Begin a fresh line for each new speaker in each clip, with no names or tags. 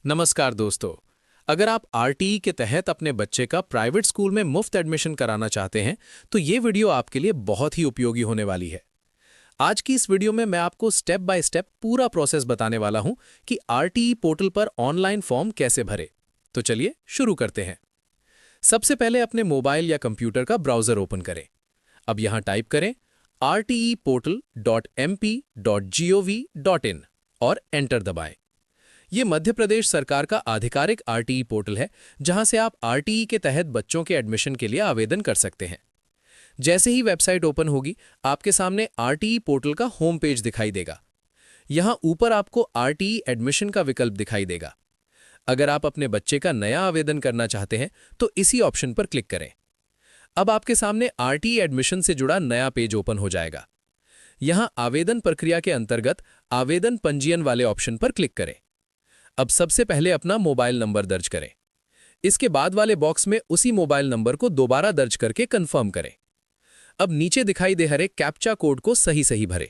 नमस्कार दोस्तों। अगर आप आरटीई के तहत अपने बच्चे का प्राइवेट स्कूल में मुफ्त एडमिशन कराना चाहते हैं तो ये वीडियो आपके लिए बहुत ही उपयोगी होने वाली है। आज की इस वीडियो में मैं आपको स्टेप बाय स्टेप पूरा प्रोसेस बताने वाला हूं कि आरटीई पोर्टल पर ऑनलाइन फॉर्म कैसे भरे। तो चलिए शुरू करते हैं। सबसे पहले अपने मोबाइल या कंप्यूटर का ब्राउजर ओपन करें। अब यहां टाइप करें rteportal.mp.gov.in और एंटर दबाएं। ये मध्य प्रदेश सरकार का आधिकारिक आरटीई पोर्टल है, जहां से आप आरटीई के तहत बच्चों के एडमिशन के लिए आवेदन कर सकते हैं। जैसे ही वेबसाइट ओपन होगी, आपके सामने आरटीई पोर्टल का होम पेज दिखाई देगा। यहां ऊपर आपको आरटीई एडमिशन का विकल्प दिखाई देगा। अगर आप अपने बच्चे का नया आवेदन करना चाहते हैं तो इसी ऑप्शन पर क्लिक करें। अब आपके सामने आरटीई एडमिशन से जुड़ा नया पेज ओपन हो जाएगा। यहां आवेदन प्रक्रिया के अंतर्गत आवेदन पंजीयन वाले ऑप्शन पर क्लिक करें। अब सबसे पहले अपना मोबाइल नंबर दर्ज करें। इसके बाद वाले बॉक्स में उसी मोबाइल नंबर को दोबारा दर्ज करके कंफर्म करें। अब नीचे दिखाई दे रहे कैप्चा कोड को सही सही भरें।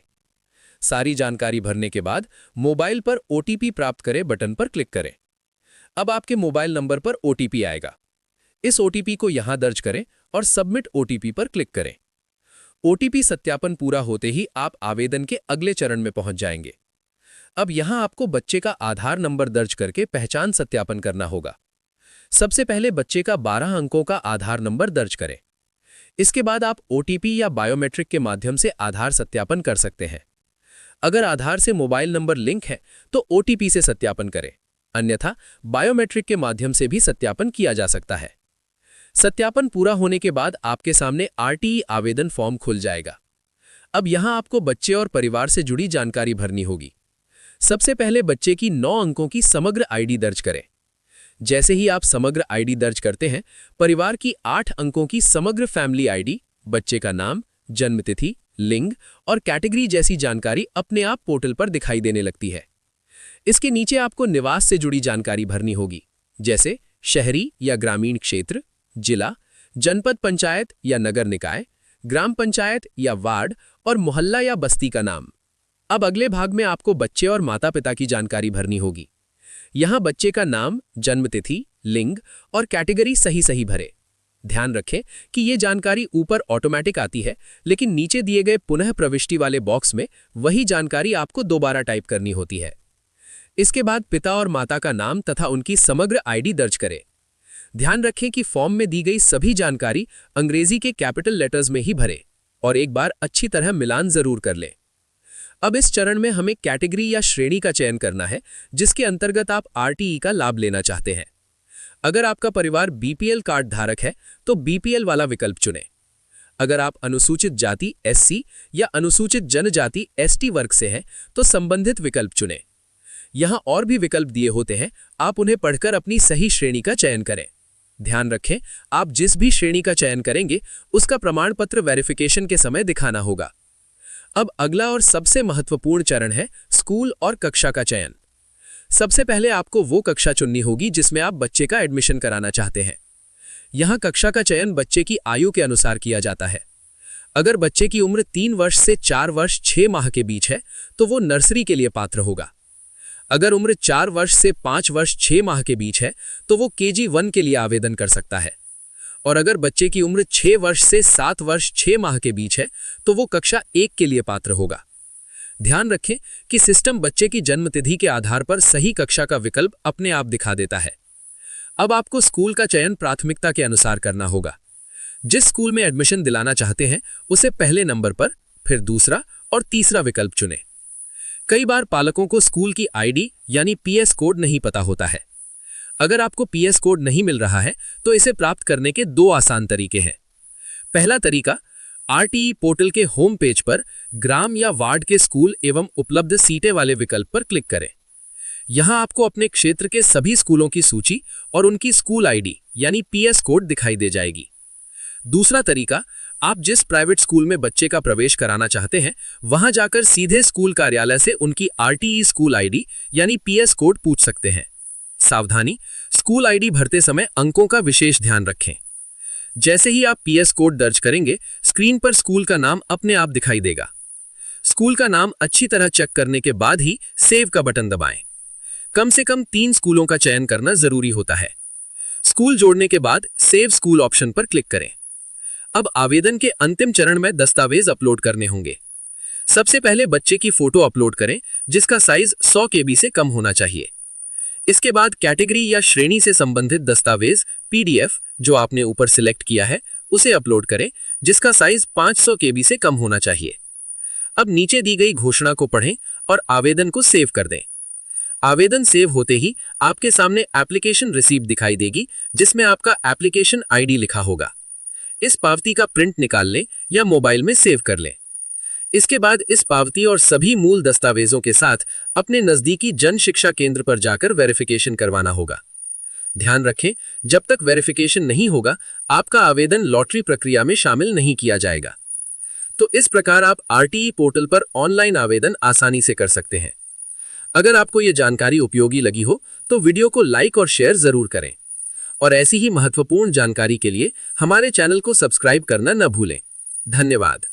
सारी जानकारी भरने के बाद मोबाइल पर ओटीपी प्राप्त करें बटन पर क्लिक करें। अब आपके मोबाइल नंबर पर ओटीपी आएगा। इस ओटीपी को यहां दर्ज करें और सबमिट ओटीपी पर क्लिक करें। ओटीपी सत्यापन पूरा होते ही आप आवेदन के अगले चरण में पहुंच जाएंगे। अब यहां आपको बच्चे का आधार नंबर दर्ज करके पहचान सत्यापन करना होगा। सबसे पहले बच्चे का 12 अंकों का आधार नंबर दर्ज करें। इसके बाद आप ओटीपी या बायोमेट्रिक के माध्यम से आधार सत्यापन कर सकते हैं। अगर आधार से मोबाइल नंबर लिंक है तो ओटीपी से सत्यापन करें, अन्यथा बायोमेट्रिक के माध्यम से भी सत्यापन किया जा सकता है। सत्यापन पूरा होने के बाद आपके सामने आरटीई आवेदन फॉर्म खुल जाएगा। अब यहां आपको बच्चे और परिवार से जुड़ी जानकारी भरनी होगी। सबसे पहले बच्चे की 9 अंकों की समग्र आईडी दर्ज करें। जैसे ही आप समग्र आईडी दर्ज करते हैं, परिवार की 8 अंकों की समग्र फैमिली आईडी, बच्चे का नाम, जन्मतिथि, लिंग और कैटेगरी जैसी जानकारी अपने आप पोर्टल पर दिखाई देने लगती है। इसके नीचे आपको निवास से जुड़ी जानकारी भरनी होगी, जैसे शहरी या ग्रामीण क्षेत्र, जिला, जनपद पंचायत या नगर निकाय, ग्राम पंचायत या वार्ड और मोहल्ला या बस्ती का नाम। अब अगले भाग में आपको बच्चे और माता पिता की जानकारी भरनी होगी। यहां बच्चे का नाम, जन्मतिथि, लिंग और कैटेगरी सही सही भरें। ध्यान रखें कि ये जानकारी ऊपर ऑटोमेटिक आती है, लेकिन नीचे दिए गए पुनः प्रविष्टि वाले बॉक्स में वही जानकारी आपको दोबारा टाइप करनी होती है। इसके बाद पिता और माता का नाम तथा उनकी समग्र आईडी दर्ज करें। ध्यान रखें कि फॉर्म में दी गई सभी जानकारी अंग्रेजी के कैपिटल लेटर्स में ही भरें और एक बार अच्छी तरह मिलान जरूर कर लें। अब इस चरण में हमें कैटेगरी या श्रेणी का चयन करना है जिसके अंतर्गत आप आरटीई का लाभ लेना चाहते हैं। अगर आपका परिवार बीपीएल कार्ड धारक है तो बीपीएल वाला विकल्प चुनें। अगर आप अनुसूचित जाति एससी या अनुसूचित जनजाति एसटी वर्ग से हैं तो संबंधित विकल्प चुनें। यहां और भी विकल्प दिए होते हैं, आप उन्हें पढ़कर अपनी सही श्रेणी का चयन करें। ध्यान रखें, आप जिस भी श्रेणी का चयन करेंगे उसका प्रमाण पत्र वेरिफिकेशन के समय दिखाना होगा। अब अगला और सबसे महत्वपूर्ण चरण है स्कूल और कक्षा का चयन। सबसे पहले आपको वो कक्षा चुननी होगी जिसमें आप बच्चे का एडमिशन कराना चाहते हैं। यहां कक्षा का चयन बच्चे की आयु के अनुसार किया जाता है। अगर बच्चे की उम्र 3 वर्ष से 4 वर्ष 6 माह के बीच है तो वो नर्सरी के लिए पात्र होगा। अगर उम्र 4 वर्ष से 5 वर्ष 6 माह के बीच है तो वो केजी 1 के लिए आवेदन कर सकता है। और अगर बच्चे की उम्र 6 वर्ष से 7 वर्ष 6 माह के बीच है तो वो कक्षा 1 के लिए पात्र होगा। ध्यान रखें कि सिस्टम बच्चे की जन्मतिथि के आधार पर सही कक्षा का विकल्प अपने आप दिखा देता है। अब आपको स्कूल का चयन प्राथमिकता के अनुसार करना होगा। जिस स्कूल में एडमिशन दिलाना चाहते हैं उसे पहले नंबर पर, फिर दूसरा और तीसरा विकल्प चुनें। कई बार पालकों को स्कूल की आईडी यानी पीएस कोड नहीं पता होता है। अगर आपको पीएस कोड नहीं मिल रहा है तो इसे प्राप्त करने के 2 आसान तरीके हैं। पहला तरीका, आरटीई पोर्टल के होम पेज पर ग्राम या वार्ड के स्कूल एवं उपलब्ध सीटें वाले विकल्प पर क्लिक करें। यहां आपको अपने क्षेत्र के सभी स्कूलों की सूची और उनकी स्कूल आईडी यानी पीएस कोड दिखाई दे जाएगी। दूसरा तरीका, आप जिस प्राइवेट स्कूल में बच्चे का प्रवेश कराना चाहते हैं वहां जाकर सीधे स्कूल कार्यालय से उनकी आरटीई स्कूल आईडी यानी पीएस कोड पूछ सकते हैं। सावधानी, स्कूल आईडी भरते समय अंकों का विशेष ध्यान रखें। जैसे ही आप पीएस कोड दर्ज करेंगे, स्क्रीन पर स्कूल का नाम अपने आप दिखाई देगा। स्कूल का नाम अच्छी तरह चेक करने के बाद ही सेव का बटन दबाएं। कम से कम 3 स्कूलों का चयन करना जरूरी होता है। स्कूल जोड़ने के बाद सेव स्कूल ऑप्शन पर क्लिक करें। अब आवेदन के अंतिम चरण में दस्तावेज अपलोड करने होंगे। सबसे पहले बच्चे की फोटो अपलोड करें, जिसका साइज 100 KB से कम होना चाहिए। इसके बाद कैटेगरी या श्रेणी से संबंधित दस्तावेज PDF जो आपने ऊपर सिलेक्ट किया है उसे अपलोड करें, जिसका साइज 500 KB से कम होना चाहिए। अब नीचे दी गई घोषणा को पढ़ें और आवेदन को सेव कर दें। आवेदन सेव होते ही आपके सामने एप्लीकेशन रिसीप्ट दिखाई देगी, जिसमें आपका एप्लीकेशन ID लिखा होगा। इस पावती का प्रिंट निकाल लें या मोबाइल में सेव कर लें। इसके बाद इस पावती और सभी मूल दस्तावेजों के साथ अपने नजदीकी जन शिक्षा केंद्र पर जाकर वेरिफिकेशन करवाना होगा। ध्यान रखें, जब तक वेरिफिकेशन नहीं होगा, आपका आवेदन लॉटरी प्रक्रिया में शामिल नहीं किया जाएगा। तो इस प्रकार आप RTE पोर्टल पर ऑनलाइन आवेदन आसानी से कर सकते हैं। अगर आपको यह जानकारी उपयोगी लगी हो तो वीडियो को लाइक और शेयर जरूर करें और ऐसी ही महत्वपूर्ण जानकारी के लिए हमारे चैनल को सब्सक्राइब करना न भूलें। धन्यवाद।